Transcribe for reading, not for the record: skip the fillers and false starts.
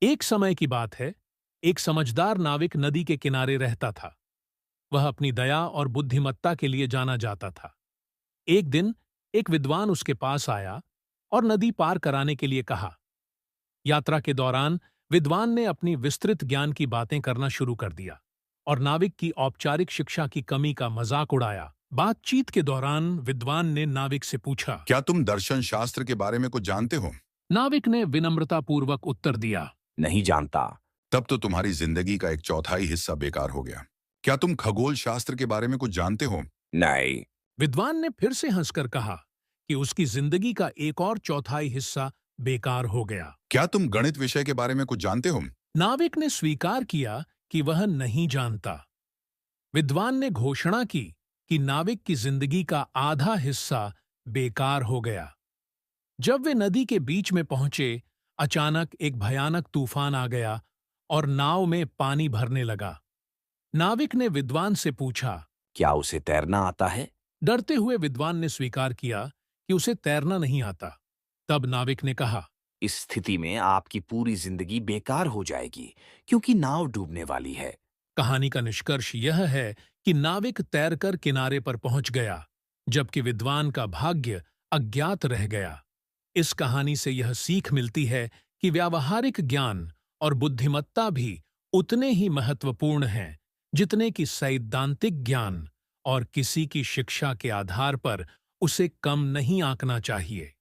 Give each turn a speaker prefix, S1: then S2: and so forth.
S1: एक समय की बात है, एक समझदार नाविक नदी के किनारे रहता था। वह अपनी दया और बुद्धिमत्ता के लिए जाना जाता था। एक दिन एक विद्वान उसके पास आया और नदी पार कराने के लिए कहा। यात्रा के दौरान विद्वान ने अपनी विस्तृत ज्ञान की बातें करना शुरू कर दिया और नाविक की औपचारिक शिक्षा की कमी का मजाक उड़ाया। बातचीत के दौरान विद्वान ने नाविक से पूछा।
S2: क्या तुम दर्शन शास्त्र के बारे में कुछ जानते हो?
S1: नाविक ने विनम्रतापूर्वक उत्तर दिया।
S3: नहीं जानता।
S2: तब तो तुम्हारी जिंदगी का एक चौथाई हिस्सा बेकार हो गया। क्या तुम खगोल शास्त्र के बारे में कुछ जानते हो?
S3: नहीं।
S1: विद्वान ने फिर से हंसकर कहा कि उसकी जिंदगी का एक और चौथाई हिस्सा बेकार हो गया।
S2: क्या तुम गणित विषय के बारे में कुछ जानते हो?
S1: नाविक ने स्वीकार किया कि वह नहीं जानता। विद्वान ने घोषणा की कि नाविक की जिंदगी का आधा हिस्सा बेकार हो गया। जब वे नदी के बीच में पहुंचे, अचानक एक भयानक तूफान आ गया और नाव में पानी भरने लगा। नाविक ने विद्वान से पूछा।
S3: क्या उसे तैरना आता है?
S1: डरते हुए विद्वान ने स्वीकार किया कि उसे तैरना नहीं आता। तब नाविक ने कहा।
S3: इस स्थिति में आपकी पूरी जिंदगी बेकार हो जाएगी, क्योंकि नाव डूबने वाली है।
S1: कहानी का निष्कर्ष यह है कि नाविक तैरकर किनारे पर पहुंच गया, जबकि विद्वान का भाग्य अज्ञात रह गया। इस कहानी से यह सीख मिलती है कि व्यावहारिक ज्ञान और बुद्धिमत्ता भी उतने ही महत्वपूर्ण हैं जितने कि सैद्धांतिक ज्ञान, और किसी की शिक्षा के आधार पर उसे कम नहीं आंकना चाहिए।